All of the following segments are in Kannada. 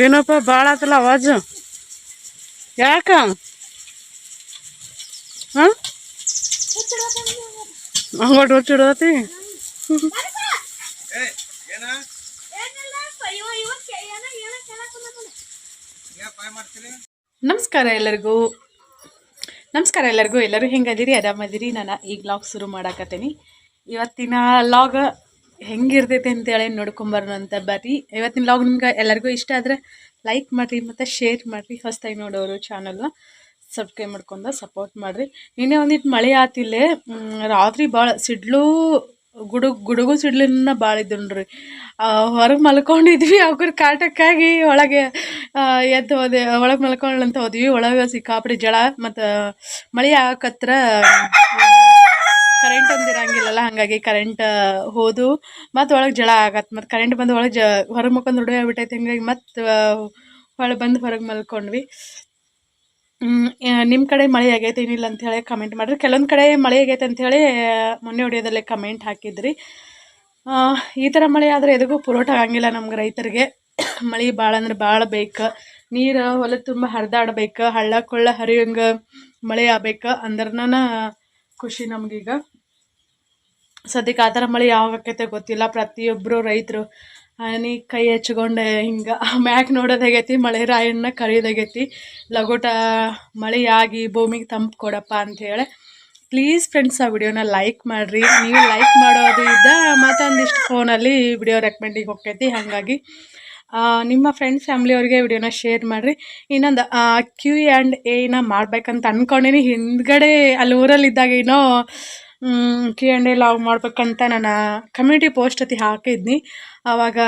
ಏನಪ್ಪ ಭಾಳ ಆತಲ್ಲ ಅವಾಜು ಯಾಕ ಹಾಂ ಹಂಗೋಟ್ ಹುಚ್ಚಿಡತಿ ನಮಸ್ಕಾರ ಎಲ್ಲರಿಗೂ ಎಲ್ಲರೂ ಹೆಂಗದಿರಿ ಆರಾಮದಿರಿ. ನಾನು ಈಗ ಲಾಗ್ ಶುರು ಮಾಡಾಕತ್ತೀನಿ. ಇವತ್ತಿನ ಲಾಗ್ ಹೆಂಗಿರ್ತೈತೆ ಅಂತೇಳಿ ನೋಡ್ಕೊಂಬರೋಣ ಅಂತ ಬರ್ರಿ. ಇವತ್ತಿನ ಲಾಗ್ ನಿಮ್ಗೆ ಎಲ್ಲರಿಗೂ ಇಷ್ಟ ಆದರೆ ಲೈಕ್ ಮಾಡಿರಿ ಮತ್ತು ಶೇರ್ ಮಾಡಿರಿ. ಹೊಸ್ದಾಗಿ ನೋಡೋರು ಚಾನಲ್ ಸಬ್ಸ್ಕ್ರೈಬ್ ಮಾಡ್ಕೊಂಡು ಸಪೋರ್ಟ್ ಮಾಡಿರಿ. ನಿನ್ನೆ ಒಂದಿಟ್ಟು ಮಳೆ ಆತಿಲ್ಲೇ, ರಾತ್ರಿ ಭಾಳ ಸಿಡ್ಲು ಗುಡುಗು ಸಿಡ್ಲಿನ ಭಾಳ ಇದ್ದು ನೋಡ್ರಿ. ಹೊರಗೆ ಮಲ್ಕೊಂಡಿದ್ವಿ, ಅವ್ರ ಕಾಟಕ್ಕಾಗಿ ಒಳಗೆ ಎದ್ದು ಹೋದೆ. ಒಳಗೆ ಮಲ್ಕೊಳ್ಳಂತ ಹೋದ್ವಿ. ಒಳಗೆ ಸಿಕ್ಕಾಪಡಿ ಜಳ ಮತ್ತು ಮಳೆ ಆಗಕತ್ರ ಕರೆಂಟ್ ಒಂದಿರಂಗಿಲ್ಲಲ್ಲ, ಹಾಗಾಗಿ ಕರೆಂಟ್ ಹೋದು ಮತ್ತು ಒಳಗೆ ಜಳ ಆಗತ್ತೆ. ಮತ್ತು ಕರೆಂಟ್ ಬಂದು ಒಳಗೆ ಹೊರಗೆ ಮಲ್ಕೊಂಡು ರೂಢಿ ಆಗ್ಬಿಟ್ಟೈತೆ. ಹಿಂಗಾಗಿ ಮತ್ತು ಹೊಳಗೆ ಬಂದು ಹೊರಗೆ ಮಲ್ಕೊಂಡ್ವಿ. ನಿಮ್ಮ ಕಡೆ ಮಳೆ ಆಗೈತೆ ಏನಿಲ್ಲ ಅಂಥೇಳಿ ಕಮೆಂಟ್ ಮಾಡಿರಿ. ಕೆಲವೊಂದು ಕಡೆ ಮಳೆ ಆಗೈತೆ ಅಂಥೇಳಿ ಮೊನ್ನೆ ಹೊಡಿಯೋದಲ್ಲೇ ಕಮೆಂಟ್ ಹಾಕಿದ್ರಿ. ಈ ಥರ ಮಳೆ ಆದರೆ ಎದಕ್ಕೂ ಪುರೋಟ ಆಗಂಗಿಲ್ಲ ನಮ್ಗೆ ರೈತರಿಗೆ. ಮಳೆ ಭಾಳ ಅಂದ್ರೆ ಭಾಳ ಬೇಕು. ನೀರು ಹೊಲ ತುಂಬ ಹರಿದಾಡ್ಬೇಕು, ಹಳ್ಳ ಕೊಳ್ಳ ಹರಿಯೋಂಗೆ ಮಳೆ ಆಗ್ಬೇಕು ಅಂದ್ರನ ಖುಷಿ ನಮಗೀಗ. ಸದ್ಯಕ್ಕೆ ಆ ಥರ ಮಳೆ ಯಾವಾಗ ಆಕೈತೆ ಗೊತ್ತಿಲ್ಲ. ಪ್ರತಿಯೊಬ್ಬರು ರೈತರು ಹನಿ ಕೈ ಹಚ್ಕೊಂಡು ಹಿಂಗೆ ಮ್ಯಾಕ್ ನೋಡೋದಾಗೈತಿ, ಮಳೆ ರಾಯಣ್ಣ ಕರೆಯೋದಾಗೈತಿ. ಲಗೋಟ ಮಳೆ ಆಗಿ ಭೂಮಿಗೆ ತಂಪು ಕೊಡಪ್ಪ ಅಂಥೇಳಿ. ಪ್ಲೀಸ್ ಫ್ರೆಂಡ್ಸ್ ಆ ವಿಡಿಯೋನ ಲೈಕ್ ಮಾಡಿರಿ. ನೀವು ಲೈಕ್ ಮಾಡೋದು ಇದ್ದ ಮತ್ತೊಂದಿಷ್ಟು ಫೋನಲ್ಲಿ ವಿಡಿಯೋ ರೆಕಮೆಂಡಿಗೆ ಹೋಗ್ತೈತಿ. ಹಾಗಾಗಿ ನಿಮ್ಮ ಫ್ರೆಂಡ್ಸ್ ಫ್ಯಾಮ್ಲಿಯವ್ರಿಗೆ ವಿಡಿಯೋನ ಶೇರ್ ಮಾಡಿರಿ. ಇನ್ನೊಂದು Q&A ಮಾಡ್ಬೇಕಂತ ಅಂದ್ಕೊಂಡಿನಿ. ಹಿಂದ್ಗಡೆ ಅಲ್ಲಿ ಊರಲ್ಲಿದ್ದಾಗ ಏನೋ Q&A ಲಾಗ್ ಮಾಡ್ಬೇಕಂತ ನಾನು ಕಮ್ಯುನಿಟಿ ಪೋಸ್ಟ್ ಹಾಕಿದ್ನಿ. ಆವಾಗ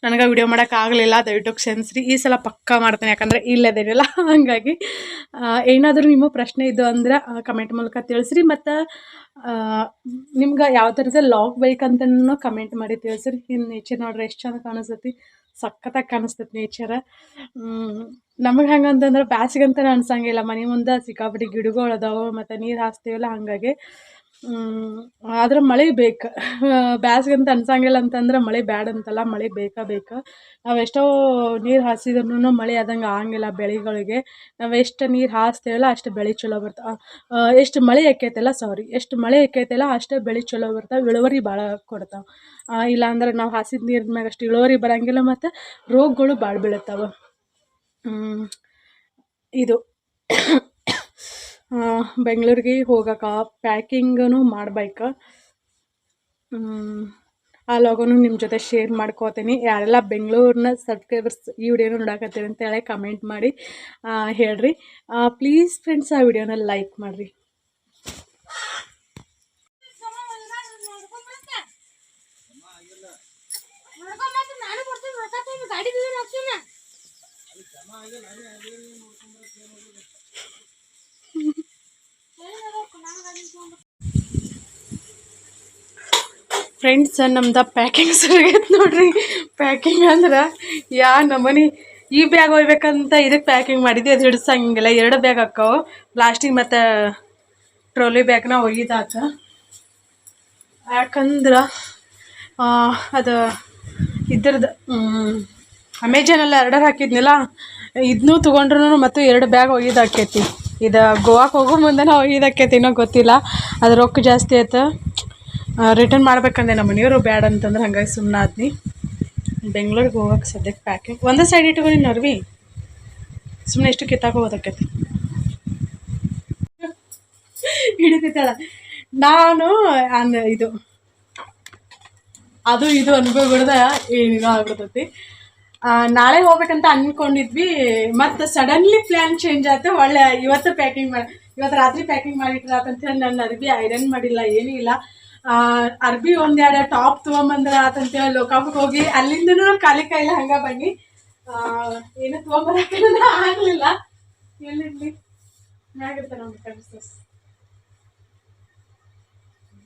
ನನಗೆ ವಿಡಿಯೋ ಮಾಡೋಕ್ಕಾಗಲಿಲ್ಲ. ದಯವಿಟ್ಟು ಕ್ಷಮಿಸ್ರಿ. ಈ ಸಲ ಪಕ್ಕಾ ಮಾಡ್ತೀನಿ, ಯಾಕಂದರೆ ಇಲ್ಲದೇನಿಲ್ಲ. ಹಾಗಾಗಿ ಏನಾದರೂ ನಿಮ್ಮ ಪ್ರಶ್ನೆ ಇದ್ದು ಅಂದ್ರೆ ಕಮೆಂಟ್ ಮೂಲಕ ತಿಳಿಸ್ರಿ. ಮತ್ತು ನಿಮ್ಗೆ ಯಾವ ಥರದ ಲಾಗ್ ಬೇಕಂತನೂ ಕಮೆಂಟ್ ಮಾಡಿ ತಿಳಿಸ್ರಿ. ಇನ್ನು ನೇಚರ್ ನೋಡ್ರಿ ಎಷ್ಟು ಚಂದ ಕಾಣಿಸ್ತೈತಿ, ಸಖತ್ತಾಗಿ ಕಾಣಿಸ್ತೈತಿ ನೇಚರ್. ನಮಗೆ ಹೆಂಗಂತಂದ್ರೆ ಬ್ಯಾಸಿಗಂತಲೇ ಅನ್ಸಂಗಿಲ್ಲ. ಮನೆ ಮುಂದೆ ಸಿಕ್ಕಾಪಟ್ಟಿ ಗಿಡಗಳು ಅದಾವೆ ಮತ್ತು ನೀರು ಹಾಸ್ತೀವಲ್ಲ, ಹಾಗಾಗಿ ಆದ್ರೆ ಮಳೆ ಬೇಕು. ಬ್ಯಾಸಿಗಂತ ಅನ್ಸಂಗಿಲ್ಲ ಅಂತಂದ್ರೆ ಮಳೆ ಬ್ಯಾಡ ಅಂತಲ್ಲ, ಮಳೆ ಬೇಕು. ನಾವು ಎಷ್ಟೋ ನೀರು ಹಾಸಿದ್ರೂ ಮಳೆ ಆದಂಗೆ ಆಗಂಗಿಲ್ಲ ಬೆಳೆಗಳಿಗೆ. ನಾವು ಎಷ್ಟು ನೀರು ಹಾಸ್ತೀವಲ್ಲ ಅಷ್ಟು ಬೆಳೆ ಚಲೋ ಬರ್ತಾವೆ. ಎಷ್ಟು ಮಳೆ ಆಕೈತಲ್ಲ ಅಷ್ಟು ಬೆಳೆ ಚಲೋ ಬರ್ತಾವೆ, ಇಳುವರಿ ಭಾಳ ಕೊಡ್ತಾವೆ. ಇಲ್ಲಾಂದ್ರೆ ನಾವು ಹಾಸಿದ ನೀರಿನ ಮ್ಯಾಗ ಅಷ್ಟು ಇಳುವರಿ ಬರೋಂಗಿಲ್ಲ ಮತ್ತು ರೋಗಗಳು ಭಾಳ ಬೀಳುತ್ತವೆ. ಇದು ಬೆಂಗಳೂರಿಗೆ ಹೋಗೋಕೆ ಪ್ಯಾಕಿಂಗೂ ಮಾಡ್ಬೇಕು. ಆ ಲಾಗನ್ನು ನಿಮ್ಮ ಜೊತೆ ಶೇರ್ ಮಾಡ್ಕೋತೀನಿ. ಯಾರೆಲ್ಲ ಬೆಂಗಳೂರಿನ ಸಬ್ಸ್ಕ್ರೈಬರ್ಸ್ ಈ ವಿಡಿಯೋನ ನೋಡಕತ್ತೀರಿ ಅಂತೇಳಿ ಕಮೆಂಟ್ ಮಾಡಿ ಹೇಳ್ರಿ. ಪ್ಲೀಸ್ ಫ್ರೆಂಡ್ಸ್ ಆ ವಿಡಿಯೋನ ಲೈಕ್ ಮಾಡಿರಿ. ಫ್ರೆಂಡ್ಸ್ ನಮ್ದು ಪ್ಯಾಕಿಂಗ್ ಸರಿಯಾಗೈತೆ ನೋಡ್ರಿ. ಪ್ಯಾಕಿಂಗ್ ಅಂದ್ರೆ ನಮ್ಮನೆ ಈ ಬ್ಯಾಗ್ ಒಯ್ಬೇಕಂತ ಇದಕ್ಕೆ ಪ್ಯಾಕಿಂಗ್ ಮಾಡಿದ್ವಿ. ಅದು ಹಿಡ್ಸಂಗಿಲ್ಲ. 2 ಬ್ಯಾಗ್ ಹಾಕವು, ಪ್ಲಾಸ್ಟಿಕ್ ಮತ್ತು ಟ್ರೋಲಿ ಬ್ಯಾಗ್ನ ಒಯ್ದಾತ. ಯಾಕಂದ್ರೆ ಅದು ಇದ್ರದ್ದು ಅಮೆಜಾನಲ್ಲಿ ಆರ್ಡರ್ ಹಾಕಿದ್ನಿಲ್ಲ, ಇದನ್ನೂ ತೊಗೊಂಡ್ರು ಮತ್ತು 2 ಬ್ಯಾಗ್ ಒಯ್ದಾಕೈತಿ. ಇದು ಗೋವಾಕ್ಕೆ ಹೋಗೋ ಮುಂದೆ ಒಯ್ದಾಕೈತಿ, ಇನ್ನೂ ಗೊತ್ತಿಲ್ಲ. ಅದು ರೊಕ್ಕ ಜಾಸ್ತಿ ಆಯ್ತು. ರಿಟರ್ನ್ ಮಾಡ್ಬೇಕಂದೆ ನಮ್ಮ ಮನೆಯವರು ಬ್ಯಾಡ ಅಂತಂದ್ರೆ, ಹಂಗಾಗಿ ಸುಮ್ಮನೆ ಆದ್ನಿ. ಬೆಂಗ್ಳೂರಿಗೆ ಹೋಗೋಕೆ ಸದ್ಯಕ್ಕೆ ಪ್ಯಾಕಿಂಗ್ ಒಂದೇ ಸೈಡ್ ಇಟ್ಕೊಂಡು ನರ್ವಿ ಸುಮ್ಮನೆ ಎಷ್ಟು ಕಿತ್ತಾಕೋದಕ್ಕೈತಿ ಹಿಡಿತೈತಾಳ. ನಾನು ಇದು ಅನ್ಕೋಬಿಡ್ದ ಏನಿದು ಆಗ್ಬಿಡ್ತೈತಿ. ನಾಳೆ ಹೋಗ್ಬೇಕಂತ ಅಂದ್ಕೊಂಡಿದ್ವಿ, ಮತ್ತು ಸಡನ್ಲಿ ಪ್ಲ್ಯಾನ್ ಚೇಂಜ್ ಆಯ್ತು. ಒಳ್ಳೆ ಇವತ್ತು ರಾತ್ರಿ ಪ್ಯಾಕಿಂಗ್ ಮಾಡಿಟ್ರಾತಂತೇಳಿ ನನ್ನ ಅರ್ಬಿ ಐರನ್ ಮಾಡಿಲ್ಲ, ಏನೂ ಇಲ್ಲ. ಅರ್ಬಿ 1-2 ಟಾಪ್ ತೊಗೊಂಬಂದ್ರೆ ಆತಂತೇಳಿ ಲೋಕಾಪಕ್ಕೆ ಹೋಗಿ ಅಲ್ಲಿಂದನೂ ಖಾಲಿ ಕೈಲ ಹಂಗೆ ಬನ್ನಿ ಏನು ತೊಗೊಂಬರಕ್ಕೆ ಆಗಲಿಲ್ಲ. ಎಲ್ಲಿರ್ಲಿ ಮ್ಯಾಗಿರ್ತ ನಮ್ಗೆ ಕಳಿಸ್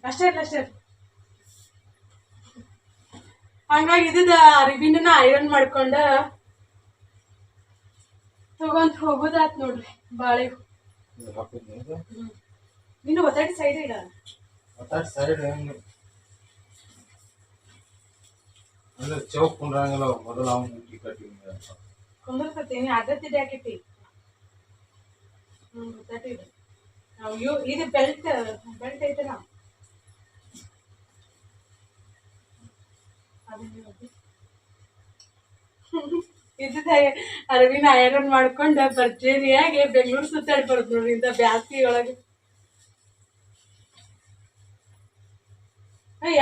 ಅಷ್ಟೇ. ಹಂಗಾಗಿ ಇದ್ದ ಅರ್ಬಿನ ಐರನ್ ಮಾಡ್ಕೊಂಡು ತಗೊಂತ ಹೋಗೋದಾತ್ ನೋಡ್ರಿ. ಬಾಳೆ ನೀನು ಒತ್ತಾಡಿ ಸೈಡ್ ಇಡ. ಅಂದ್ರೆ ಚೌಕ್ ಕುಂಡ್ರಂಗಿಲ್ಲ ಮೊದಲು ಅವ್ನು ಕಟ್ಟಿಂಗ್ ಕುಂದರ್ಕತ್ತೀನಿ ಅದತ್ತಿದೆ ಹಾಕೈತಿ ಗೊತ್ತಾಟಿದೆ ನಾವು ಇದು ಬೆಲ್ಟ್ ಐತಲ್ಲ ಇದ್ದಿದ್ದೆ ಅರವಿನ ಐರನ್ ಮಾಡ್ಕೊಂಡ ಭರ್ಜರಿಯಾಗಿ ಬೆಂಗಳೂರು ಸುತ್ತಾಡಿ ಬರೋದು ನೋಡಿ ಇಂಥ ಬ್ಯಾಸ್ಗಿ ಒಳಗೆ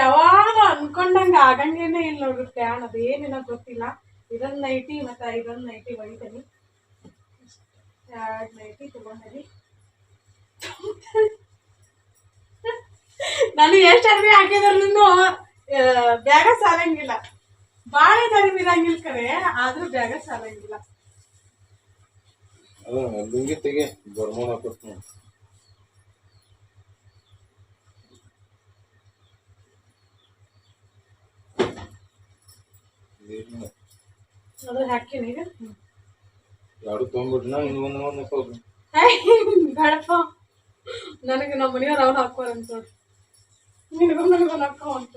ಯಾವಾಗ ಅನ್ಕೊಂಡಂಗ ಆಗಂಗೇನೆ ಇಲ್ಲ ನೋಡ್ರಿ ಪ್ಲಾನ್ ಅದೇನಿಲ್ಲ ಗೊತ್ತಿಲ್ಲ ಇದೊಂದು ನೈಟಿ ಮತ್ತೆ ಇದೊಂದು ನೈಟಿ ಒಗಿತೀನಿ 2 ನೈಟಿ ತಗೊಂಡೇನಿ ನನಗೆ ಎಷ್ಟು ಅರ್ವಿ ಹಾಕಿದ್ರು ಬ್ಯಾಗ ಸಾಲಂಗಿಲ್ಲ ಬಾಳ ಅರ್ವಿ ಇರಂಗಿಲ್ಲ ಕರೆ ಆದ್ರೂ ಬ್ಯಾಗ ಸಾಲಂಗಿಲ್ಲ ಲುಂಗಿ ತೆಗೆ ಬರ್ಮೋನ್ ಹಾಕೋತ್ ಅದು ಹಾಕಿನಿ ಈಗ ಎರಡು ತೊಗೊಂಡ್ಬಿಟ್ನ ಇನ್ನೊಂದು ಹಾಕೋದು ಬೇಡಪ್ಪ ನನಗೆ ನಮ್ಮ ಮನೆಯವ್ರು ಅವ್ನು ಹಾಕೋರ ಅಂತ ನೋಡ್ರಿ ನನಗೂ ಹಾಕೋ ಅಂತ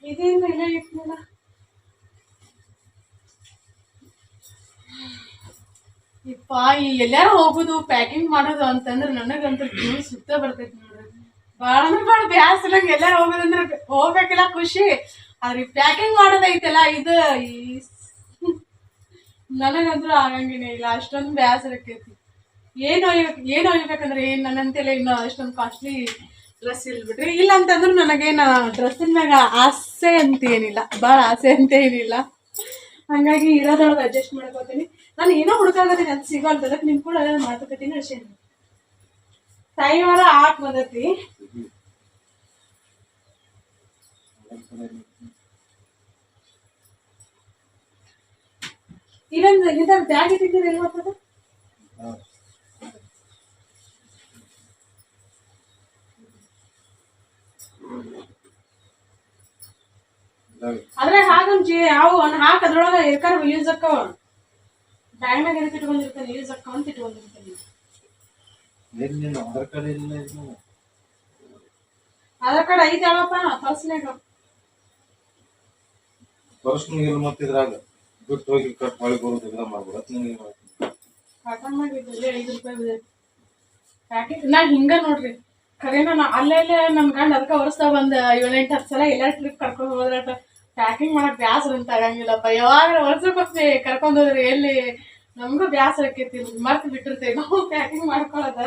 ಇದೇನು ಇಲ್ಲ ಇಟ್ನಲ್ಲ ಇಪ್ಪ ಎಲ್ಲಾರ ಹೋಗುದು ಪ್ಯಾಕಿಂಗ್ ಮಾಡೋದು ಅಂತಂದ್ರೆ ನನಗಂತೂ ಜೀವ ಸುತ್ತ ಬರ್ತೈತಿ ನೋಡ್ರಿ ಭಾಳ ಅಂದ್ರೆ ಭಾಳ ಬ್ಯಾಸರ ನಂಗೆ ಎಲ್ಲಾರ ಹೋಗೋದಂದ್ರೆ ಹೋಗ್ಬೇಕಿಲ್ಲ ಖುಷಿ ಆದ್ರೆ ಪ್ಯಾಕಿಂಗ್ ಮಾಡೋದೈತಲ್ಲ ಇದು ನನಗಂತೂ ಆಗಂಗಿನೇ ಇಲ್ಲ ಅಷ್ಟೊಂದು ಬ್ಯಾಸರ ಆಕೈತಿ ಏನು ಒಯ್ಬೇಕಂದ್ರೆ ಏನು ನನ್ನಂತೆಲ್ಲ ಇನ್ನು ಅಷ್ಟೊಂದು ಕಾಸ್ಟ್ಲಿ ಡ್ರೆಸ್ ಇಲ್ಲ ಬಿಡ್ರಿ ಇಲ್ಲ ಅಂತಂದ್ರೆ ನನಗೇನು ಡ್ರೆಸ್ಸಿನ ಮ್ಯಾಗ ಆಸೆ ಅಂತ ಏನಿಲ್ಲ ಭಾಳ ಆಸೆ ಅಂತ ಏನಿಲ್ಲ ಹಂಗಾಗಿ ಇರೋದ್ರೊಳಗೆ ಅಡ್ಜಸ್ಟ್ ಮಾಡ್ಕೋತೀನಿ ನಾನು ಏನೋ ಹುಡುಕಾಗತ್ತೀನಿ ಅದು ಸಿಗೋಲ್ದ ಅದಕ್ಕೆ ನಿಮ್ ಕೂಡ ಮಾತುಕತೀನಿ ಅಷ್ಟೇ ಟೈಮ್ ಎಲ್ಲ ಹಾಕಿ ಬಂದೈತಿ ಇದೊಂದು ಬ್ಯಾಗ್ ಇಟ್ಟಿದ್ದೀರಿ ಎಲ್ಲಿ ಬರ್ತದೆ ಅದ್ರಾಗ ಹಾಕಂಜಿ ಅವು ಹಾಕಿ ಅದ್ರೊಳಗೆ ಏಕಾರ ಯೂಸ್ ಅಕ್ಕವ ಬ್ಯಾಗ್ನಾಗ ಎದಕ್ಕೆ ಇಟ್ಕೊಂಡಿರ್ತಾನೆ ಯೂಸ್ ಅಕ್ಕವ ಅಂತ ಇಟ್ಕೊಂಡಿರ್ತಾನೆ ಆಧಾರ್ ಕಾರ್ಡ್ ಐತೆ ಹೇಳಪ್ಪ ಪರ್ಸ್ನಾಗ ಪರ್ಸ್ನಾಗ ಮತ್ತೆ ಇದ್ರಾಗ ಬಿಟ್ಟು ಹೋಗಿ ಕಟ್ ಮಾಡಿ ಬರೋದು ಮಾಡ್ಬಿಡತ್ ಕಾಟನ್ ಮಾಡಿದ್ರಿ 5 ರೂಪಾಯಿ ಪ್ಯಾಕೆಟ್ ನಾ ಹಿಂಗ ನೋಡ್ರಿ ಖರೇನ ನಾ ಅಲ್ಲೇ ನಮ್ ಗಂಡ ಅದಕ್ಕೆ ವರ್ಷ ಒಂದು 7-8 ಸಲ ಎಲ್ಲ ಟ್ರಿಪ್ ಕರ್ಕೊಂಡು ಹೋದ್ರ ಪ್ಯಾಕಿಂಗ್ ಮಾಡಕ್ ಬ್ಯಾಸರ ಅಂತ ಆಗಂಗಿಲ್ಲಪ್ಪ ಯಾವಾಗ ವರ್ಷಕ್ಕೊಮ್ಮೆ ಕರ್ಕೊಂಡು ಹೋದ್ರೆ ಎಲ್ಲಿ ನಮಗೂ ಬ್ಯಾಸರ ಆಕೈತಿ ಮರ್ತು ಬಿಟ್ಟಿರ್ತೇವೆ ನಾವು ಪ್ಯಾಕಿಂಗ್ ಮಾಡ್ಕೊಳ್ಳೋದ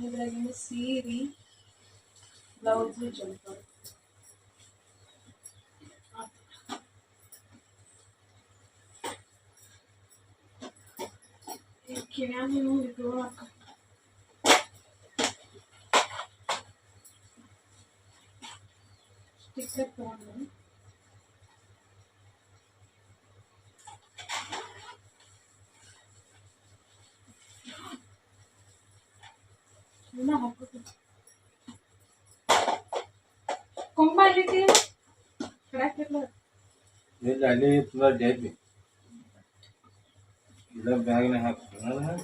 ಇದ್ರಾಗಿನ ಸೀರೆ ಬ್ಲೌಸ್ ಜಂಪರ್ ಕಿರಾಣಿ ಇದು ಸ್ಟಿಕ್ಕರ್ ತಗೊಂಡು ಕೊಂಬ ಎಲ್ಲಿದೆ ಅಲ್ಲಿ ಪೂರಾ ಡಬ್ಬಿ ಇಲ್ಲ ಬ್ಯಾಗ್ನ ಹಾಕ್ತಾನ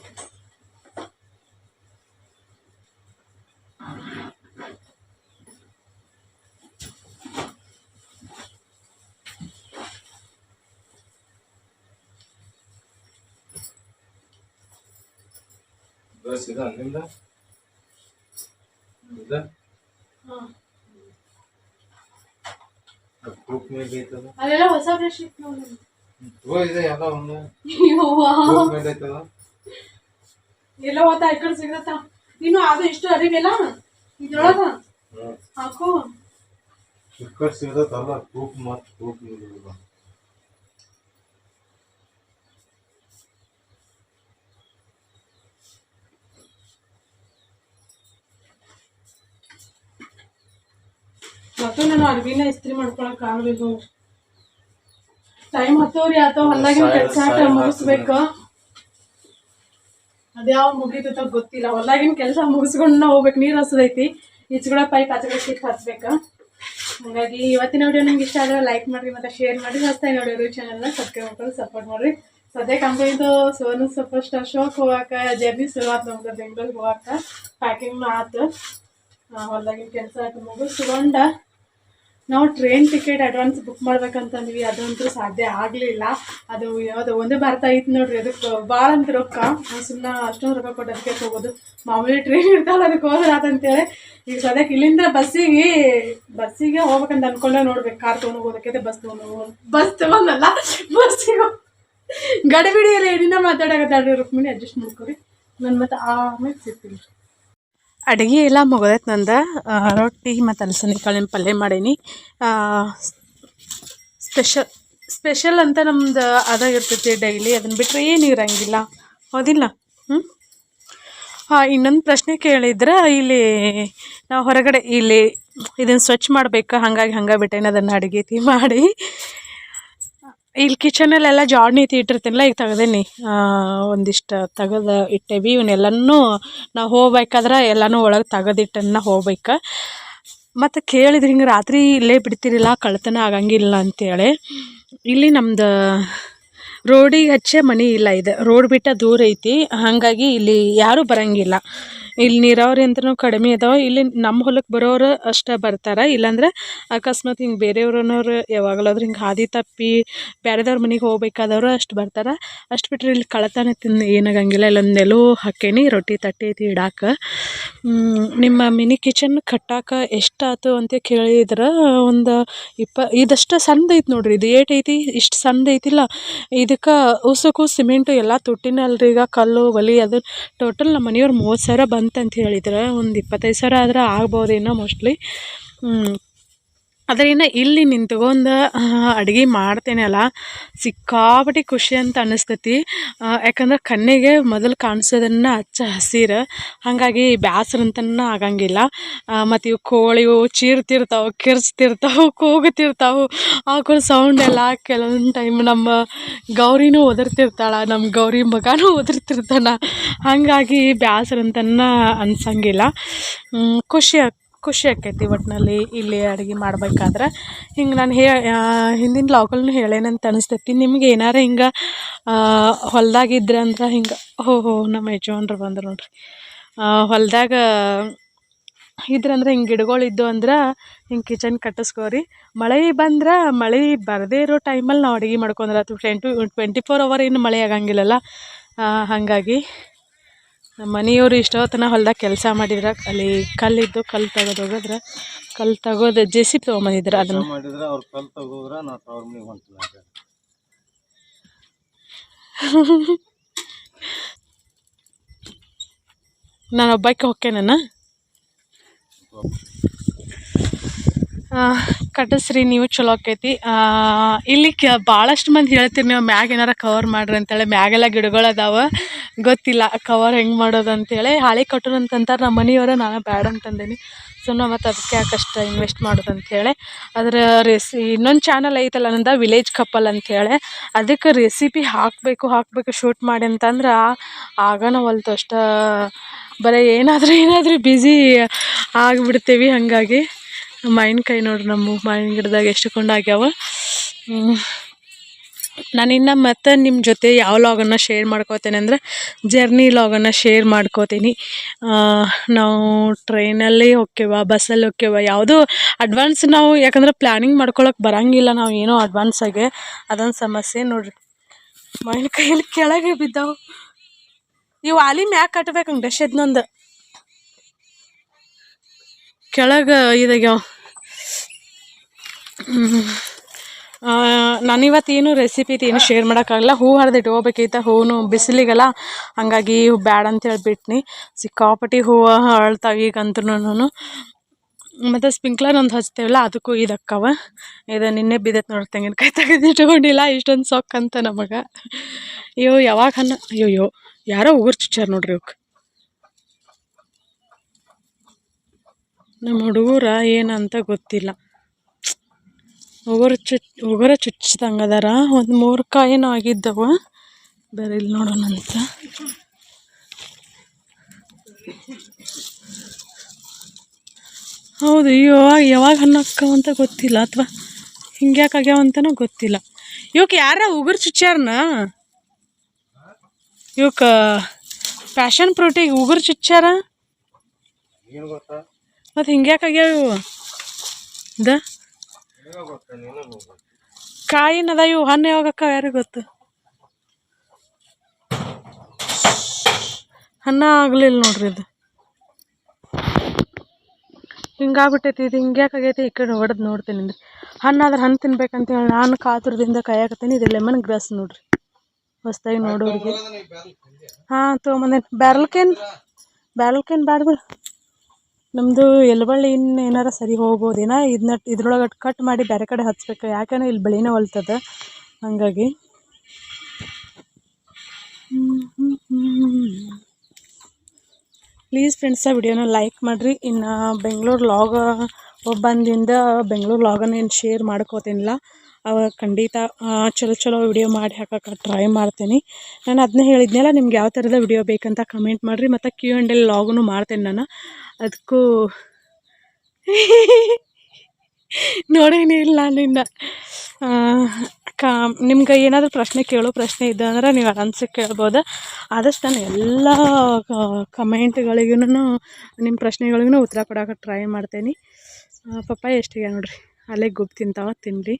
ಡ್ರೆಸ್ ಇದೆ ನಿಮ್ದ ಇದೆ ಗ್ರೂಪ್ ಮೇಲೆ ಐತದ ಅದೆಲ್ಲ ಹೊಸ ಬ್ರಷ್ ಇತ್ತು ನೋಡಿ ಇದೆ ಎಲ್ಲ ಒಂದು ಐತದ ಎಲ್ಲ ಹೋತಾ ಈ ಕಡೆ ಸಿಗತ್ತ ಇನ್ನು ಅದು ಇಷ್ಟು ಅರಿವಿಲ್ಲ ಇದ್ರೊಳಗ ಹಾಕೋ ಈ ಕಡೆ ಸಿಗತ್ತಲ್ಲ ಗ್ರೂಪ್ ಮತ್ತು ಗ್ರೂಪ್ ಮತ್ತು ನಾನು ಅರ್ವಿನ ಇಸ್ತ್ರಿ ಮಾಡ್ಕೊಳಕ್ ಆಗ್ಬೇಕು ಟೈಮ್ ಹತ್ತೋರಿ ಆತೋ ಹೊಲ್ದಾಗಿನ ಕೆಲಸ ಮುಗಿಸ್ಬೇಕು ಅದ್ಯಾವ ಮುಗಿತ ಗೊತ್ತಿಲ್ಲ. ಹೊಲ್ದಾಗಿನ ಕೆಲಸ ಮುಗಿಸ್ಕೊಂಡು ನಾವು ಹೋಗ್ಬೇಕು. ನೀರು ಹಸದೈತಿ, ಈಚೆಗಡೆ ಪೈಪ್ ಆಚೆಗಡೆ ಶೀಟ್ ಹಚ್ಬೇಕು. ಹಾಗಾಗಿ ಇವತ್ತಿನ ವಿಡಿಯೋ ನಿಮ್ಗೆ ಇಷ್ಟ ಆದರೆ ಲೈಕ್ ಮಾಡಿರಿ ಮತ್ತು ಶೇರ್ ಮಾಡಿ. ಹೊಸ್ತಾಗಿ ನೋಡಿರಿ ಚಾನಲ್ನ ಸಬ್ಸ್ಕ್ರೈಬ್ ಮಾಡ್ಕೊಂಡು ಸಪೋರ್ಟ್ ಮಾಡಿರಿ. ಸದ್ಯಕ್ಕೆ ಅಂಬೈದು ಸೋನು ಸೂಪರ್ ಸ್ಟಾರ್ ಶೋಕ್ಕೆ ಹೋಗಕ್ಕೆ ಜರ್ನಿ ಶುರು ಆಯ್ತು ನಮ್ಗೆ. ಬೆಂಗ್ಳೂರಿಗೆ ಹೋಗಕ್ಕೆ ಪ್ಯಾಕಿಂಗ್ನು ಆಯ್ತು. ಹೊಲ್ದಾಗಿನ ಕೆಲಸ ಆಯ್ತು ಮುಗಿಸ್ಕೊಂಡ ನಾವು ಟ್ರೈನ್ ಟಿಕೆಟ್ ಅಡ್ವಾನ್ಸ್ ಬುಕ್ ಮಾಡ್ಬೇಕಂತಂದ್ವಿ. ಅದಂತೂ ಸಾಧ್ಯ ಆಗಲಿಲ್ಲ. ಅದು ಯಾವುದು ಒಂದೇ ಭಾರತ ಐತೆ ನೋಡ್ರಿ, ಅದಕ್ಕೆ ಭಾಳ ಅಂತ ರೊಕ್ಕ. ಸುಮ್ಮನೆ ಅಷ್ಟೊಂದು ರೊಕ್ಕ ಕೊಟ್ಟು ಅದಕ್ಕೆ ಹೋಗೋದು. ಮಾಮೂಲಿ ಟ್ರೈನ್ ಇರ್ತಾವಲ್ಲ ಅದಕ್ಕೆ ಹೋದ್ರೆ ಆತಂತೇಳಿ ಈಗ ಸದ್ಯಕ್ಕೆ ಇಲ್ಲಿಂದ ಬಸ್ಸಿಗೆ ಹೋಗ್ಬೇಕಂತ ಅನ್ಕೊಂಡೆ. ನೋಡ್ಬೇಕು ಕಾರ್ ತೊಗೊಂಡು ಹೋಗೋದಕ್ಕೆ ಬಸ್ ತೊಗೊಂಡಲ್ಲ ಬಸ್ಸಿಗೆ ಗಡಿಬಿಡಿಯಲ್ಲಿ ಏನಿನ್ನ ಮಾತಾಡಕತ್ತಾಡ್ರಿ. ರುಕ್ಮಿಣಿ ಅಡ್ಜಸ್ಟ್ ಮಾಡ್ಕೊರಿ. ನಾನು ಮತ್ತೆ ಆಮೇಲೆ ಸಿಗ್ತೀನಿ. ಅಡುಗೆ ಎಲ್ಲ ಮುಗೋದೈತೆ ನಂದು. ರೊಟ್ಟಿ ಮತ್ತು ಅಲಸಂದೆ ಕಾಳಿನ ಪಲ್ಯ ಮಾಡೀನಿ. ಸ್ಪೆಷಲ್ ಅಂತ ನಮ್ದು ಅದ ಇರ್ತೈತಿ ಡೈಲಿ. ಅದನ್ನು ಬಿಟ್ಟರೆ ಏನು ಇರೋಂಗಿಲ್ಲ, ಹೌದಿಲ್ಲ? ಇನ್ನೊಂದು ಪ್ರಶ್ನೆ ಕೇಳಿದ್ರೆ, ಇಲ್ಲಿ ನಾವು ಹೊರಗಡೆ ಇಲ್ಲಿ ಇದನ್ನು ಸ್ವಚ್ಛ ಮಾಡಬೇಕು, ಹಂಗೆ ಬಿಟ್ಟೇನೆ ಅದನ್ನು ಅಡುಗೆ ಮಾಡಿ. ಇಲ್ಲಿ ಕಿಚನಲ್ಲೆಲ್ಲ ಜಾಡ್ನಿ ಇಟ್ಟಿರ್ತೀನಲ್ಲ, ಈಗ ತೆಗ್ದೇನಿ. ಒಂದಿಷ್ಟು ತೆಗೆದು ಇಟ್ಟೇವಿ. ಇವನ್ನೆಲ್ಲನೂ ನಾವು ಹೋಗ್ಬೇಕಾದ್ರೆ ಎಲ್ಲನೂ ಒಳಗೆ ತೆಗೆದಿಟ್ಟನ್ನ ಹೋಗ್ಬೇಕು. ಮತ್ತು ಕೇಳಿದ್ರೆ ಹಿಂಗೆ ರಾತ್ರಿ ಇಲ್ಲೇ ಬಿಡ್ತಿರಿಲ್ಲ, ಕಳ್ತನ ಆಗಂಗಿಲ್ಲ ಅಂತೇಳಿ. ಇಲ್ಲಿ ನಮ್ದು ರೋಡಿಗೆ ಹಚ್ಚೆ ಮನೆ ಇಲ್ಲ, ಇದು ರೋಡ್ ಬಿಟ್ಟ ದೂರ ಐತಿ. ಹಾಗಾಗಿ ಇಲ್ಲಿ ಯಾರೂ ಬರೋಂಗಿಲ್ಲ. ಇಲ್ಲಿ ನೀರಾವರಿ ಅಂತೂ ಕಡಿಮೆ ಇದಾವೆ. ಇಲ್ಲಿ ನಮ್ಮ ಹೊಲಕ್ಕೆ ಬರೋರು ಅಷ್ಟೇ ಬರ್ತಾರೆ. ಇಲ್ಲಾಂದ್ರೆ ಅಕಸ್ಮಾತ್ ಹಿಂಗೆ ಬೇರೆಯವ್ರನ್ನೋರು ಯಾವಾಗಲಾದ್ರೂ ಹಿಂಗೆ ಹಾದಿ ತಪ್ಪಿ ಬೇರೆದವ್ರ ಮನೆಗೆ ಹೋಗ್ಬೇಕಾದವರು ಅಷ್ಟು ಬರ್ತಾರೆ. ಅಷ್ಟು ಬಿಟ್ಟರೆ ಇಲ್ಲಿ ಕಳತನ ಏನಾಗಂಗಿಲ್ಲ. ಇಲ್ಲೊಂದು ನೆಲವು ಹಾಕೇನಿ, ರೊಟ್ಟಿ ತಟ್ಟೆ ಐತಿ ಇಡಾಕ. ನಿಮ್ಮ ಮಿನಿ ಕಿಚನ್ ಕಟ್ಟಾಕ ಎಷ್ಟಾಯ್ತು ಅಂತ ಕೇಳಿದ್ರೆ ಒಂದು ಇದಷ್ಟು ಸಣ್ಣದೈತಿ ನೋಡ್ರಿ. ಇದು ಏಟೈತಿ, ಇಷ್ಟು ಸಣ್ಣದೈತಿಲ್ಲ. ಇದಕ್ಕೆ ಉಸುಕು ಸಿಮೆಂಟು ಎಲ್ಲ ತೊಟ್ಟಿನಲ್ರಿ. ಈಗ ಕಲ್ಲು ಒಲಿ ಅದು ಟೋಟಲ್ ನಮ್ಮ ಮನೆಯವ್ರು 30,000 ಬಂತಂತ ಹೇಳಿದ್ರೆ, ಒಂದು 25,000 ಆದ್ರೆ ಆಗ್ಬೋದೇನೋ ಮೋಸ್ಟ್ಲಿ. ಆದರೆ ಇನ್ನು ಇಲ್ಲಿ ನಿಂತ್ಕೊಂಡು ಅಡುಗೆ ಮಾಡ್ತೇನಲ್ಲ, ಸಿಕ್ಕಾಪಟ್ಟೆ ಖುಷಿ ಅಂತ ಅನ್ನಿಸ್ತೈತಿ. ಯಾಕಂದ್ರೆ ಕಣ್ಣಿಗೆ ಮೊದಲು ಕಾಣಿಸೋದನ್ನು ಹಚ್ಚ ಹಸಿರು. ಹಾಗಾಗಿ ಬ್ಯಾಸರ ಅಂತನ ಆಗಂಗಿಲ್ಲ. ಮತ್ತು ಇವು ಕೋಳಿವು ಚೀರ್ತಿರ್ತಾವೆ, ಕಿರ್ಚ್ತಿರ್ತಾವೆ, ಕೂಗುತ್ತಿರ್ತಾವೆ. ಹಾಕೋ ಸೌಂಡೆಲ್ಲ ಕೆಲವೊಂದು ಟೈಮ್ ನಮ್ಮ ಗೌರಿನೂ ಒದರ್ತಿರ್ತಾಳೆ, ನಮ್ಮ ಗೌರಿ ಮಗನೂ ಒದರ್ತಿರ್ತಾನೆ. ಹಾಗಾಗಿ ಬ್ಯಾಸರ ಅಂತನ ಅನ್ಸಂಗಿಲ್ಲ. ಖುಷಿ ಆಕೈತಿ ಒಟ್ಟಿನಲ್ಲಿ ಇಲ್ಲಿ ಅಡುಗೆ ಮಾಡ್ಬೇಕಾದ್ರೆ. ಹಿಂಗೆ ನಾನು ಹಿಂದಿನ ಲಾಗಲ್ನು ಹೇಳೇನಂತ ಅನಿಸ್ತೈತಿ. ನಿಮ್ಗೆ ಏನಾರು ಹಿಂಗೆ ಹೊಲ್ದಾಗಿದ್ರೆ ಅಂದ್ರೆ ಹಿಂಗೆ ನಮ್ಮ ಯಜಮಾನ್ರು ಬಂದ್ರು ನೋಡ್ರಿ. ಹೊಲ್ದಾಗ ಇದ್ರಂದ್ರೆ ಹಿಂಗೆ ಗಿಡಗಳಿದ್ದು ಅಂದ್ರೆ ಹಿಂಗೆ ಕಿಚನ್ ಕಟ್ಟಿಸ್ಕೋರಿ. ಮಳೆ ಬಂದ್ರೆ, ಮಳೆ ಬರದೇ ಇರೋ ಟೈಮಲ್ಲಿ ನಾವು ಅಡುಗೆ ಮಾಡ್ಕೊಂಡ್ರೆ ಅದು 24 hour ಏನು ಮಳೆ ಆಗಂಗಿಲ್ಲಲ್ಲ. ಹಾಗಾಗಿ ನಮ್ಮ ಮನೆಯವರು ಇಷ್ಟೊತ್ತನ ಹೊಲ್ದಾಗ ಕೆಲಸ ಮಾಡಿದ್ರೆ ಅಲ್ಲಿ ಕಲ್ಲು ತೆಗೆದೋಗಿದ್ರೆ ಕಲ್ಲು ತೆಗೋದು JCB ತೊಗೊಂಬಂದಿದ್ರು. ಅದನ್ನು ಮಾಡಿದ್ರೆ ಅವ್ರು ಕಲ್ಲು ತೆಗೋದ್ರ ನಾ ಅವ್ರ ಮನೆಗೆ ಹೊಂಟಿಲ್ಲ. ನಾನು ಒಬ್ಬಾಕೆ ಹೊಕ್ಕೇನ ಕಟ್ಟಿಸ್ರಿ ನೀವು, ಚಲೋ ಆಕೈತಿ. ಇಲ್ಲಿ ಭಾಳಷ್ಟು ಮಂದಿ ಹೇಳ್ತೀರಿ ನೀವು ಮ್ಯಾಗ ಏನಾರ ಕವರ್ ಮಾಡ್ರಿ ಅಂತೇಳಿ. ಮ್ಯಾಗೆಲ್ಲ ಗಿಡಗಳು ಅದಾವೆ, ಗೊತ್ತಿಲ್ಲ ಕವರ್ ಹೆಂಗೆ ಮಾಡೋದು ಅಂತೇಳಿ. ಹಾಳೆ ಕಟ್ಟೋರು ಅಂತಂತಾರೆ ನಮ್ಮ ಮನೆಯವರು. ನಾನು ಬೇಡ ಅಂತಂದೇನಿ. ಸುಮ್ಮನೆ ಮತ್ತು ಅದಕ್ಕೆ ಯಾಕಷ್ಟು ಇನ್ವೆಸ್ಟ್ ಮಾಡೋದು ಅಂಥೇಳಿ. ಅದರ ಇನ್ನೊಂದು ಚಾನಲ್ ಐತಲ್ಲ ನಂದು, ವಿಲೇಜ್ ಕಪಲ್ ಅಂಥೇಳಿ. ಅದಕ್ಕೆ ರೆಸಿಪಿ ಹಾಕಬೇಕು ಶೂಟ್ ಮಾಡಿ ಅಂತಂದ್ರೆ ಆಗನ ಹೊಲ್ತು. ಅಷ್ಟು ಬರೀ ಏನಾದರೂ ಬ್ಯುಸಿ ಆಗಿಬಿಡ್ತೀವಿ. ಹಾಗಾಗಿ ಮಾವಿನಕಾಯಿ ನೋಡ್ರಿ, ನಮ್ಮ ಮಾವಿನ ಗಿಡದಾಗ ಎಷ್ಟು ಕೊಂಡಾಗ್ಯಾವ. ನಾನಿನ್ನು ಮತ್ತೆ ನಿಮ್ಮ ಜೊತೆ ಯಾವ ಲಾಗನ್ನು ಶೇರ್ ಮಾಡ್ಕೋತೇನೆ ಅಂದರೆ ಜರ್ನಿ ಲಾಗನ್ನು ಶೇರ್ ಮಾಡ್ಕೋತೀನಿ. ನಾವು ಟ್ರೈನಲ್ಲಿ ಹೋಗ್ತೇವ, ಬಸ್ಸಲ್ಲಿ ಹೋಗ್ತೇವ, ಯಾವುದೂ ಅಡ್ವಾನ್ಸ್ ನಾವು ಯಾಕಂದ್ರೆ ಪ್ಲ್ಯಾನಿಂಗ್ ಮಾಡ್ಕೊಳಕ್ಕೆ ಬರೋಂಗಿಲ್ಲ ನಾವು ಏನೋ ಅಡ್ವಾನ್ಸಾಗೆ. ಅದೊಂದು ಸಮಸ್ಯೆ ನೋಡ್ರಿ. ಮಾವಿನಕಾಯಲ್ಲಿ ಕೆಳಗೆ ಬಿದ್ದಾವೆ. ಇವು ಆಲಿ ಮ್ಯಾಗ ಕಟ್ಬೇಕಂಗೆ ಡಶದ್ನೊಂದು ಕೆಳಗೆ ಇದಾಗ್ಯಾವ. ನಾನಿವತ್ತು ಏನು ರೆಸಿಪಿ ಏನು ಶೇರ್ ಮಾಡೋಕ್ಕಾಗಲ್ಲ. ಹೂವು ಹರಿದಿಟ್ಟು ಹೋಗ್ಬೇಕೈತೆ. ಹೂವು ಬಿಸಿಲಿಗಲ್ಲ, ಹಂಗಾಗಿ ಬ್ಯಾಡ ಅಂತೇಳಿ ಬಿಟ್ನಿ. ಸಿಕ್ಕಾಪಟ್ಟಿ ಹೂವು ಅರಳ್ತಾವೆ ಈಗಂತೂ. ಮತ್ತು ಸ್ಪ್ರಿಂಕ್ಲರ್ ಒಂದು ಹಚ್ತೇವಲ್ಲ, ಅದಕ್ಕೂ ಇದಕ್ಕವ. ಇದು ನಿನ್ನೆ ಬಿದ್ದೈತೆ ನೋಡಿ, ತೆಂಗಿನಕಾಯಿ ತೆಗೆದಿಟ್ಕೊಂಡಿಲ್ಲ. ಇಷ್ಟೊಂದು ಸೊಕ್ಕಂತ ನಮಗೆ. ಇವು ಯಾವಾಗ ಅಯ್ಯೋ ಯಾರೋ ಉಗುರು ಚುಚ್ಚಾರ ನೋಡ್ರಿ. ಇವಕ್ಕೆ ನಮ್ಮ ಹುಡುಗರ ಏನಂತ ಗೊತ್ತಿಲ್ಲ, ಉಗುರ ಚುಚ್ಚಿದಂಗದಾರ. ಒಂದು 3 ಕಾಯಿನೂ ಆಗಿದ್ದವು. ಬೇರೆ ಇಲ್ಲಿ ನೋಡೋಣಂತ. ಹೌದು ಯಾವಾಗ ಹಣ್ಣು ಹಾಕ್ಕಾವಂತ ಗೊತ್ತಿಲ್ಲ, ಅಥವಾ ಹಿಂಗ್ಯಾಕೆ ಆಗ್ಯಾವಂತನೂ ಗೊತ್ತಿಲ್ಲ. ಇವಕ್ಕೆ ಯಾರ ಉಗುರು ಚುಚ್ಚಾರನ? ಇವಕ್ಕೆ ಪ್ಯಾಷನ್ ಫ್ರೂಟಿಗೆ ಉಗುರು ಚುಚ್ಚಾರ ಏನು ಗೊತ್ತಾ? ಮತ್ತು ಹಿಂಗ್ಯಾಕೆ ಆಗ್ಯಾವ ಇವು? ಕಾಯಿನದ ಇವು, ಹಣ್ಣು ಯಾವಾಗ ಅಕ್ಕ ಯಾರಿಗೆ ಗೊತ್ತು? ಹಣ್ಣ ಆಗಲಿಲ್ಲ ನೋಡ್ರಿ ಇದು, ಹಿಂಗಾಗ್ಬಿಟ್ಟೈತಿ. ಇದು ಹಿಂಗ್ಯಾಕೆ ಆಗೈತಿ? ಈ ಕಡೆ ಹೊಡೆದು ನೋಡ್ತೀನಿ ರೀ. ಹಣ್ಣಾದ್ರೆ ಹಣ್ಣು ತಿನ್ಬೇಕಂತೇಳಿ ನಾನು ಕಾತುರದಿಂದ ಕಾಯಕತ್ತೀನಿ. ಇದು ಲೆಮನ್ ಗ್ರಾಸ್ ನೋಡ್ರಿ, ಹೊಸ್ದಾಗಿ ನೋಡೋರಿಗೆ. ಹಾಂ ತೊಗೊಂಬಂದೇನಿ. ಬ್ಯಾರಲ್ಕೇನು ಬ್ಯಾಡ ಬಿಡು, ನಮ್ಮದು ಎಲ್ಬಳ್ಳಿ ಇನ್ನು ಏನಾರ ಸರಿ ಹೋಗ್ಬೋದೇನೋ. ಇದ್ರೊಳಗೆ ಕಟ್ ಮಾಡಿ ಬೇರೆ ಕಡೆ ಹಚ್ಬೇಕು, ಯಾಕಂದ್ರೆ ಇಲ್ಲಿ ಬೆಳಿನೇ ಹೊಲ್ತದ ಹಾಗಾಗಿ. ಪ್ಲೀಸ್ ಫ್ರೆಂಡ್ಸ, ವಿಡಿಯೋನ ಲೈಕ್ ಮಾಡಿರಿ. ಇನ್ನು ಬೆಂಗಳೂರು ಲಾಗ ಬಂದಿಂದ ಬೆಂಗಳೂರು ಲಾಗನ್ನ ಏನು ಶೇರ್ ಮಾಡ್ಕೋತೀನಿಲ್ಲ, ಅವಾಗ ಖಂಡಿತ ಚಲೋ ವಿಡಿಯೋ ಮಾಡಿ ಹಾಕೋಕೆ ಟ್ರೈ ಮಾಡ್ತೀನಿ. ನಾನು ಅದನ್ನೇ ಹೇಳಿದ್ನಲ್ಲ, ನಿಮ್ಗೆ ಯಾವ ಥರದ ವಿಡಿಯೋ ಬೇಕಂತ ಕಮೆಂಟ್ ಮಾಡಿರಿ. ಮತ್ತು Q&A ಲಾಗನ್ನು ಮಾಡ್ತೇನೆ ನಾನು. ಅದಕ್ಕೂ ನೋಡೇನೇ ಇಲ್ಲ ನಿನ್ನ. ನಿಮ್ಗೆ ಏನಾದರೂ ಪ್ರಶ್ನೆ ಇದ್ದಂದ್ರೆ ನೀವು ಆರಾಮ್ಸೆ ಕೇಳ್ಬೋದು. ಆದಷ್ಟು ನಾನು ಎಲ್ಲ ಕಮೆಂಟ್ಗಳಿಗೂ ನಿಮ್ಮ ಪ್ರಶ್ನೆಗಳಿಗೂ ಉತ್ತರ ಕೊಡೋಕೆ ಟ್ರೈ ಮಾಡ್ತೇನೆ. ಪಪ್ಪಾಯ ಎಷ್ಟಿಗೆ ನೋಡ್ರಿ, ಅಲ್ಲೇ ಗುಬ್ ತಿಂತಾವ, ತಿನ್ನಲಿ.